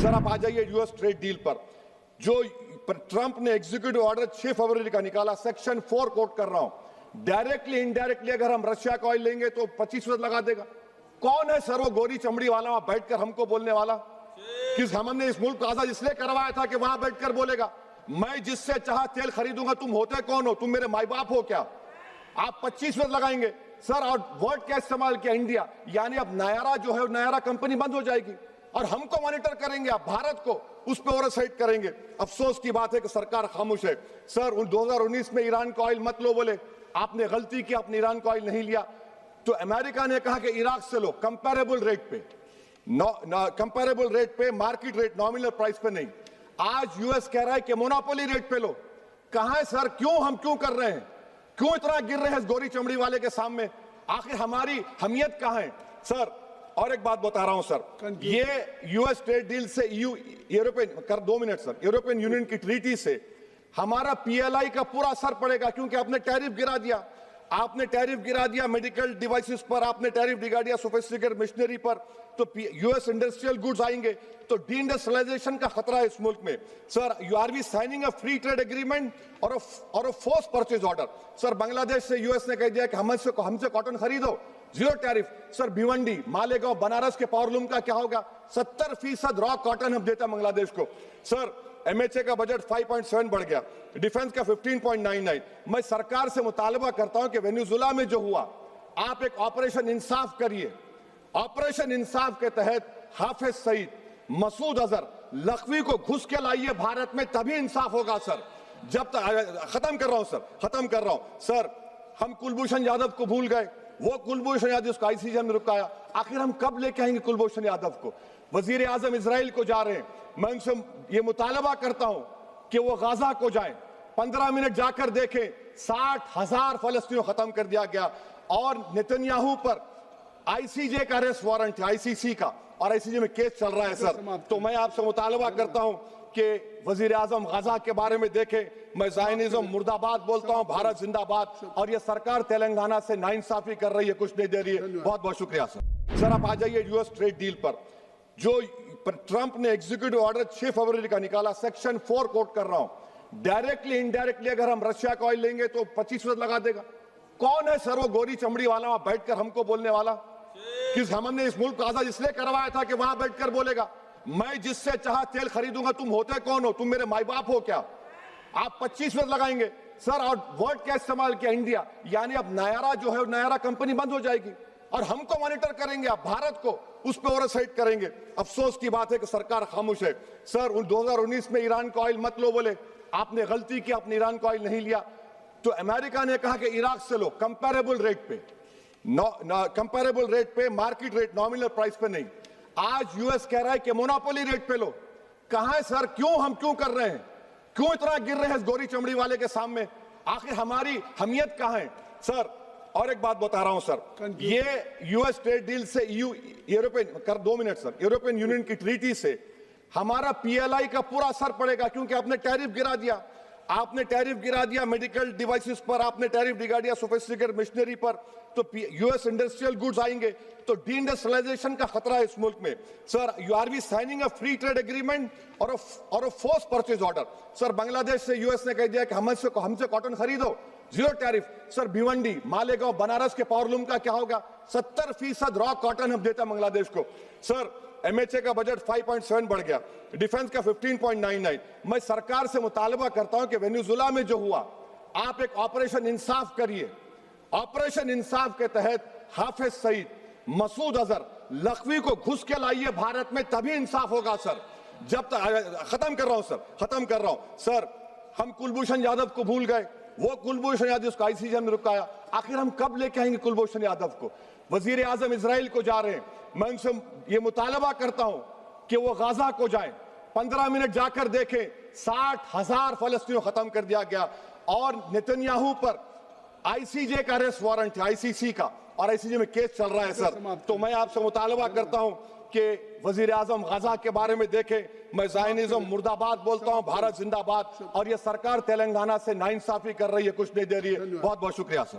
Sir आप आ जाइए US trade deal पर। जो ट्रंप ने एग्जीक्यूटिव ऑर्डर 6 फरवरी का निकाला, सेक्शन 4 कोट कर रहा हूं, डायरेक्टली इनडायरेक्टली अगर हम रशिया का ऑयल लेंगे तो 25% लगा देगा। कौन है सर वो गोरी चमड़ी वाला वहां बैठकर हमको बोलने वाला? किस हमने इस मुल्क को आजाद इसलिए करवाया था कि वहां बैठकर बोलेगा मैं जिससे चाह तेल खरीदूंगा। तुम होते कौन हो? तुम मेरे माई बाप हो क्या? आप 25% लगाएंगे सर। और वर्ड क्या इस्तेमाल किया? इंडिया। यानी अब नयारा जो है नयारा कंपनी बंद हो जाएगी और हमको मॉनिटर करेंगे, आप भारत को उस पर ओवरसाइट करेंगे। अफसोस की बात है कि सरकार खामोश है। सर 2019 में ईरान का ऑयल मत लो, बोले आपने गलती की, आपने ईरान का ऑयल नहीं लिया। तो अमेरिका ने कहा कि इराक से लो, कंपेरेबल रेट पे, कंपेरेबल रेट पे, मार्केट रेट, नॉमिनल प्राइस पे नहीं। आज यूएस कह रहा है कि मोनोपोली रेट पे लो। कहां है सर? हम क्यों कर रहे हैं? क्यों इतना गिर रहे हैं इस गोरी चमड़ी वाले के सामने? आखिर हमारी हमियत कहां है सर? और एक बात बता रहा हूं सर, ये यूएस ट्रेड डील से यूरोपियन कर 2 मिनट सर, यूरोपियन यूनियन की ट्रीटी से हमारा पीएलआई का पूरा असर पड़ेगा, क्योंकि आपने टैरिफ गिरा दिया। आपने टैरिफ गिरा दिया मेडिकल डिवाइसेस पर, आपने टैरिफ गिरा दिया सोफिस्टिकेटेड मशीनरी पर। तो यूएस इंडस्ट्रियल गुड्स आएंगे तो डीइंडस्ट्रियलाइजेशन का खतरा है इस मुल्क में। Sir you are be signing a free trade agreement और a force purchase order. Sir Bangladesh से यूएस ने कह दिया कि हमसे कॉटन खरीदो, 0 टैरिफ। सर भिवंडी, मालेगांव, बनारस के पावरलूम का क्या होगा? 70% रॉ कॉटन हम देता बांग्लादेश को। सर एमएचए का बजट 5.7 बढ़ गया, डिफेंस का 15.99। मैं सरकार से मुतालबा करता हूं कि वेनेजुएला में जो हुआ, आप एक ऑपरेशन इंसाफ करिए। ऑपरेशन इंसाफ के तहत हाफिज सईद, मसूद अजहर, लखवी को घुस के लाइए भारत में, तभी इंसाफ होगा सर। जब तक खत्म कर रहा हूं सर, खत्म कर रहा हूं सर। हम कुलभूषण यादव को भूल गए, वो कुलभूषण यादव उसको आईसीजे में रुकाया। आखिर हम कब लेके आएंगे कुलभूषण यादव को? वजीर आजम इजराइल को जा रहे हैं, मैं उनसे ये मुतालबा करता हूं कि वो गाजा को जाएं, 15 मिनट जाकर देखें, 60,000 फलस्तीनियों खत्म कर दिया गया। और नेतन्याहू पर आईसीजे का अरेस्ट वारंट है, आईसीसी का, और आईसीजे में केस चल रहा है सर। तो मैं आपसे मुतालबा करता हूं कि वजीर आजम गाजा के बारे में देखें। मैं ज़ायनिज़्म मुर्दाबाद बोलता हूं, भारत जिंदाबाद। और ये सरकार तेलंगाना से नाइंसाफी कर रही है, कुछ नहीं दे रही है। बहुत बहुत शुक्रिया सर। सर आप आ जाइए यूएस ट्रेड डील पर। जो ट्रंप ने एग्जीक्यूटिव ऑर्डर 6 फरवरी का निकाला, सेक्शन 4 कोट कर रहा हूं, डायरेक्टली इनडायरेक्टली अगर हम रशिया का ऑयल लेंगे तो 25% लगा देगा। कौन है सर वो गोरी चमड़ी वाला वहां बैठकर हमको बोलने वाला? किस हमने इस मुल्क को आजाद इसलिए करवाया था कि वहां बैठकर बोलेगा मैं जिससे चाह तेल खरीदूंगा। तुम होते कौन हो? तुम मेरे माई बाप हो क्या? आप 25% लगाएंगे सर। और वर्ड क्या इस्तेमाल किया? इंडिया। यानी अब नयारा जो है नयारा कंपनी बंद हो जाएगी और हमको मॉनिटर करेंगे, आप भारत को उस पर ओवरसाइट करेंगे। अफसोस की बात है कि सरकार खामोश है। सर 2019 में ईरान का ऑयल मत लो, बोले आपने गलती की, आपने ईरान का ऑयल नहीं लिया। तो अमेरिका ने कहा कि इराक से लो, कंपेरेबल रेट पे, कंपेरेबल रेट पे, मार्केट रेट, नॉमिनल प्राइस पे नहीं। आज यूएस कह रहा है कि मोनोपोली रेट पे लो। कहां है सर? हम क्यों कर रहे हैं? क्यों इतना गिर रहे हैं इस गोरी चमड़ी वाले के सामने? आखिर हमारी हमियत कहां है सर? और एक बात बता रहा हूं सर, ये यूएस ट्रेड डील से यूरोपियन कर 2 मिनट सर, यूरोपियन यूनियन की ट्रीटी से हमारा पीएलआई का पूरा असर पड़ेगा, क्योंकि आपने टैरिफ गिरा दिया। आपने टैरिफ गिरा दिया मेडिकल डिवाइसेस पर, आपने टैरिफ गिरा दिया सोफिस्टिकेटेड मशीनरी पर। तो यूएस इंडस्ट्रियल गुड्स आएंगे तो डीइंडस्ट्रियलाइजेशन का खतरा है इस मुल्क में। Sir you are be signing a free trade agreement और a force purchase order. Sir Bangladesh से यूएस ने कह दिया कि हमसे कॉटन खरीदो, 0 टैरिफ। सर भिवंडी, मालेगांव, बनारस के पावरलूम का क्या होगा? 70% रॉ कॉटन हम देता बांग्लादेश को। सर एमएचए का बजट 5.7 बढ़ गया, डिफेंस का 15.99। मैं सरकार से मुतालबा करता हूं कि वेनेजुएला में जो हुआ, आप एक ऑपरेशन इंसाफ करिए। ऑपरेशन इंसाफ के तहत हाफिज सईद, मसूद अजहर, लखवी को घुस के लाइए भारत में, तभी इंसाफ होगा सर। जब तक खत्म कर रहा हूं सर, खत्म कर रहा हूं सर। हम कुलभूषण यादव को भूल गए, वो कुलभूषण यादव उसको आईसीजे में रुकाया। आखिर हम कब लेके आएंगे कुलभूषण यादव को? वजीर आजम इजराइल को जा रहे हैं, मैं उनसे ये मुतालबा करता हूं कि वो गाजा को जाएं, 15 मिनट जाकर देखें, 60,000 फलस्तीनियों खत्म कर दिया गया। और नेतन्याहू पर आईसीजे का अरेस्ट वारंट है, आईसीसी का, और आईसीजे में केस चल रहा है सर। तो मैं आपसे मुतालबा करता हूं कि वजीर आजम गाजा के बारे में देखें। मैं ज़ायनिज़्म मुर्दाबाद बोलता हूं, भारत जिंदाबाद। और ये सरकार तेलंगाना से नाइंसाफी कर रही है, कुछ नहीं दे रही है। बहुत बहुत शुक्रिया सर।